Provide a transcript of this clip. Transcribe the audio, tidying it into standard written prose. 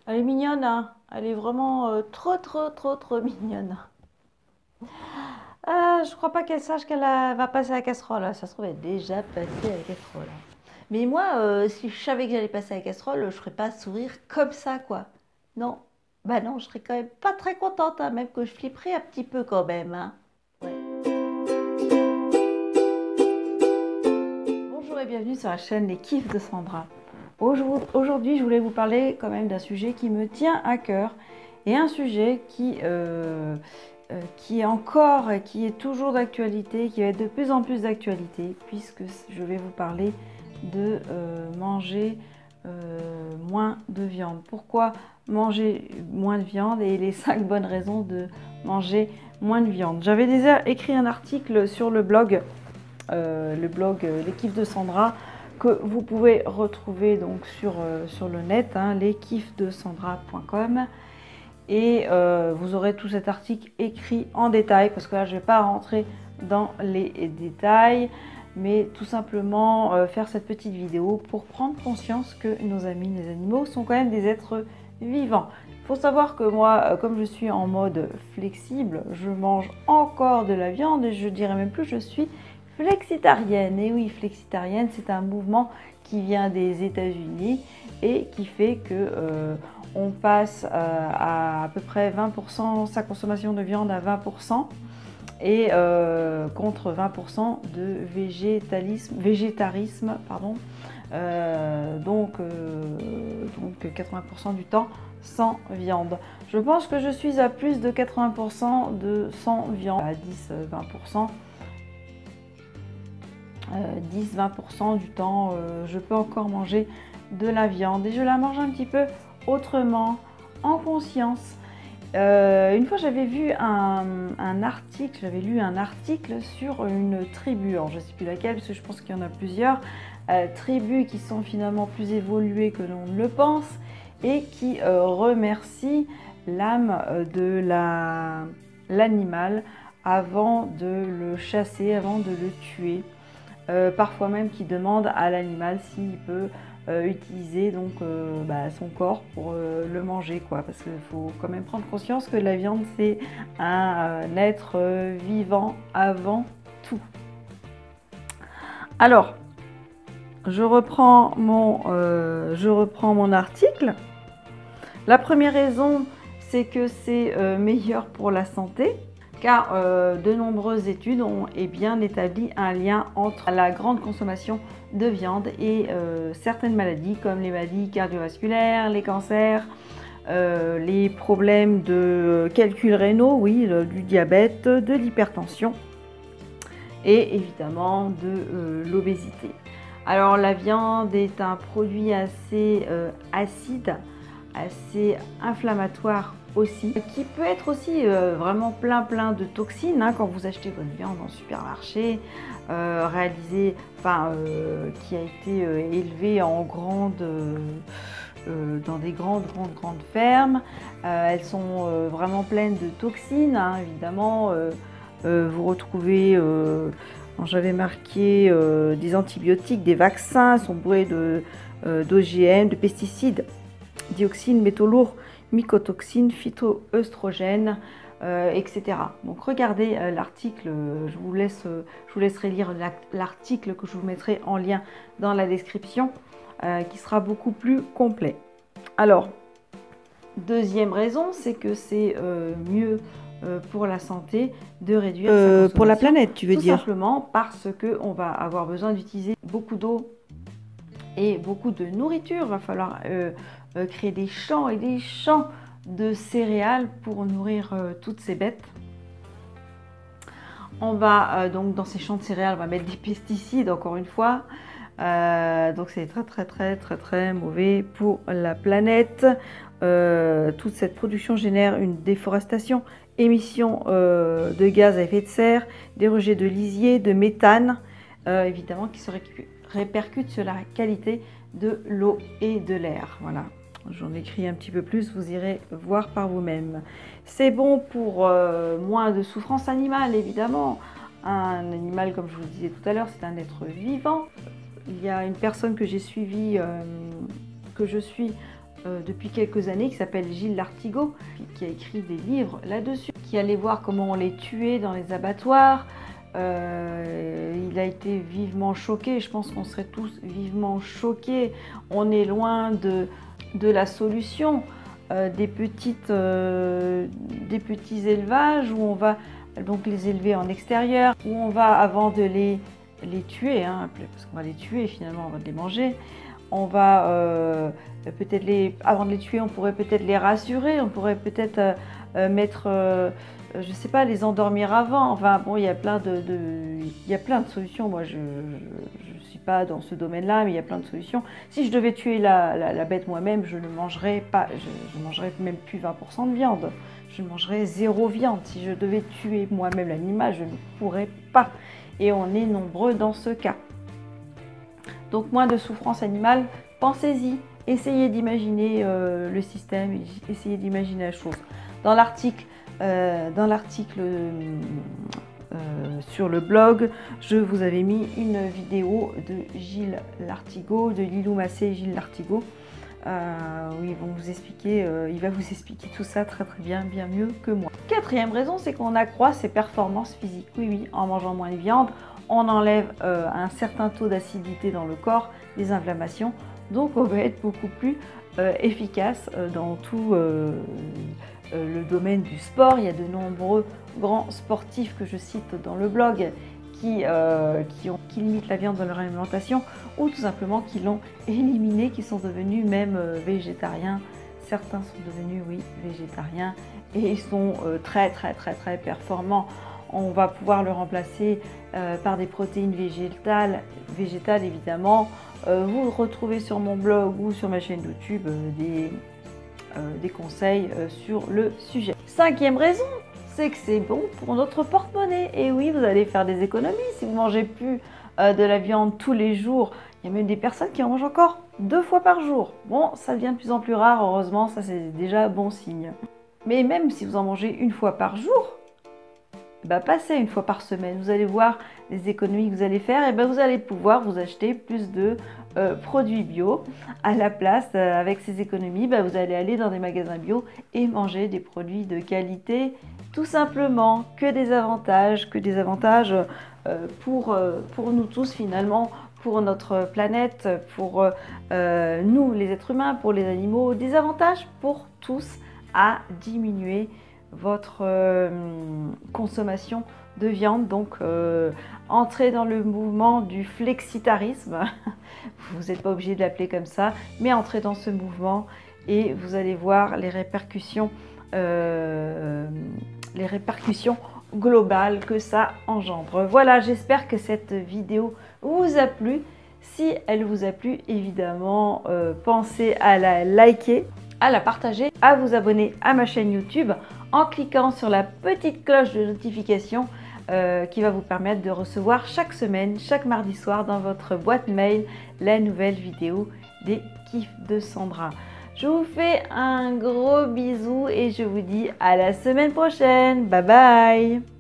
Elle est mignonne, hein. Elle est vraiment trop mignonne. Je crois pas qu'elle sache qu'elle va passer à la casserole, hein. Ça se trouve, elle est déjà passée à la casserole. Mais moi, si je savais que j'allais passer à la casserole, je ferais pas sourire comme ça, quoi. Non. Bah non, je serais quand même pas très contente, hein, même que je flipperais un petit peu quand même, hein. Ouais. Bonjour et bienvenue sur la chaîne Les Kiffs de Sandra. Aujourd'hui, je voulais vous parler quand même d'un sujet qui me tient à cœur et un sujet qui est encore et qui est toujours d'actualité, qui va être de plus en plus d'actualité, puisque je vais vous parler de manger moins de viande. Pourquoi manger moins de viande et les 5 bonnes raisons de manger moins de viande. J'avais déjà écrit un article sur le blog Les Kiffs de Sandra, que vous pouvez retrouver donc sur le net, hein, leskiffsdesandra.com. Et vous aurez tout cet article écrit en détail, parce que là je ne vais pas rentrer dans les détails, mais tout simplement faire cette petite vidéo pour prendre conscience que nos amis les animaux sont quand même des êtres vivants. Il faut savoir que moi, comme je suis en mode flexible, je mange encore de la viande et je dirais même plus je suis flexitarienne. Et oui, flexitarienne, c'est un mouvement qui vient des États-Unis et qui fait que on passe à peu près 20% sa consommation de viande à 20% et contre 20% de végétarisme, pardon. Donc 80% du temps sans viande. Je pense que je suis à plus de 80% de sans viande, à 10-20%. 10-20% du temps, je peux encore manger de la viande et je la mange un petit peu autrement, en conscience. Une fois j'avais vu un article, j'avais lu un article sur une tribu, alors je ne sais plus laquelle parce que je pense qu'il y en a plusieurs, tribus qui sont finalement plus évoluées que l'on ne le pense et qui remercient l'âme de l'animal avant de le chasser, avant de le tuer. Parfois même qui demande à l'animal s'il peut utiliser donc son corps pour le manger, quoi, parce qu'il faut quand même prendre conscience que la viande c'est un être vivant avant tout. Alors je reprends mon article. La première raison, c'est que c'est meilleur pour la santé, car de nombreuses études ont bien établi un lien entre la grande consommation de viande et certaines maladies, comme les maladies cardiovasculaires, les cancers, les problèmes de calculs rénaux, oui, du diabète, de l'hypertension et évidemment de l'obésité. Alors la viande est un produit assez acide, assez inflammatoire aussi, qui peut être aussi vraiment plein de toxines, hein, quand vous achetez votre viande en supermarché, qui a été élevée en dans des grandes fermes. Elles sont vraiment pleines de toxines, hein, évidemment. Vous retrouvez, j'avais marqué des antibiotiques, des vaccins, sont bourrés d'OGM, de pesticides, dioxines, métaux lourds, mycotoxines, phytoœstrogènes, etc. Donc regardez l'article, je vous laisserai lire l'article que je vous mettrai en lien dans la description, qui sera beaucoup plus complet. Alors, deuxième raison, c'est que c'est mieux pour la santé de réduire sa consommation. Pour la planète, tu veux dire? Tout simplement parce qu'on va avoir besoin d'utiliser beaucoup d'eau et beaucoup de nourriture. Il va falloir créer des champs et des champs de céréales pour nourrir toutes ces bêtes. On va donc dans ces champs de céréales, on va mettre des pesticides encore une fois. Donc c'est très mauvais pour la planète. Toute cette production génère une déforestation, émission de gaz à effet de serre, des rejets de lisier, de méthane, évidemment qui se répercutent sur la qualité de l'eau et de l'air. Voilà, j'en écris un petit peu plus, vous irez voir par vous-même. C'est bon pour moins de souffrance animale, évidemment. Un animal, comme je vous le disais tout à l'heure, c'est un être vivant. Il y a une personne que j'ai suivie, que je suis depuis quelques années qui s'appelle Gilles Lartigot, qui a écrit des livres là-dessus, qui allait voir comment on les tuait dans les abattoirs. Il a été vivement choqué, je pense qu'on serait tous vivement choqués. On est loin de la solution des petits élevages où on va donc les élever en extérieur, où on va, avant de les tuer, hein, parce qu'on va les tuer finalement avant de les manger, on va peut-être avant de les tuer, on pourrait peut-être les rassurer, on pourrait peut-être mettre, je sais pas, les endormir avant. Enfin bon, il y a plein de solutions. Moi, je suis pas dans ce domaine-là, mais il y a plein de solutions. Si je devais tuer la bête moi-même, je ne mangerais pas, je mangerais même plus 20% de viande. Je mangerais 0 viande. Si je devais tuer moi-même l'animal, je ne pourrais pas. Et on est nombreux dans ce cas. Donc moins de souffrance animale, pensez-y, essayez d'imaginer le système, essayez d'imaginer la chose. Dans l'article sur le blog, je vous avais mis une vidéo de Gilles Lartigot, de Lilou Massé et Gilles Lartigot, où ils vont vous expliquer, il va vous expliquer tout ça très bien, bien mieux que moi. Quatrième raison, c'est qu'on accroît ses performances physiques. Oui, en mangeant moins de viande, on enlève un certain taux d'acidité dans le corps, des inflammations, donc on va être beaucoup plus efficace dans tout le domaine du sport. Il y a de nombreux grands sportifs que je cite dans le blog qui limitent la viande dans leur alimentation ou tout simplement qui l'ont éliminée, qui sont devenus même végétariens. Certains sont devenus, oui, végétariens et ils sont très performants. On va pouvoir le remplacer par des protéines végétales évidemment. Vous retrouvez sur mon blog ou sur ma chaîne YouTube des conseils sur le sujet. Cinquième raison, c'est que c'est bon pour notre porte-monnaie. Et oui, vous allez faire des économies si vous ne mangez plus de la viande tous les jours. Il y a même des personnes qui en mangent encore 2 fois par jour. Bon, ça devient de plus en plus rare, heureusement, ça c'est déjà bon signe. Mais même si vous en mangez 1 fois par jour, passez 1 fois par semaine, vous allez voir les économies que vous allez faire, et vous allez pouvoir vous acheter plus de produits bio. À la place, avec ces économies, vous allez aller dans des magasins bio et manger des produits de qualité, tout simplement. Que des avantages pour nous tous finalement, pour notre planète, pour nous les êtres humains, pour les animaux, des avantages pour tous à diminuer votre consommation de viande. Donc entrez dans le mouvement du flexitarisme. Vous n'êtes pas obligé de l'appeler comme ça, mais entrez dans ce mouvement et vous allez voir les répercussions globales que ça engendre. Voilà, j'espère que cette vidéo vous a plu. Si elle vous a plu, évidemment, pensez à la liker, à la partager, à vous abonner à ma chaîne YouTube en cliquant sur la petite cloche de notification qui va vous permettre de recevoir chaque semaine, chaque mardi soir dans votre boîte mail, la nouvelle vidéo des kiffs de Sandra. Je vous fais un gros bisou et je vous dis à la semaine prochaine. Bye bye!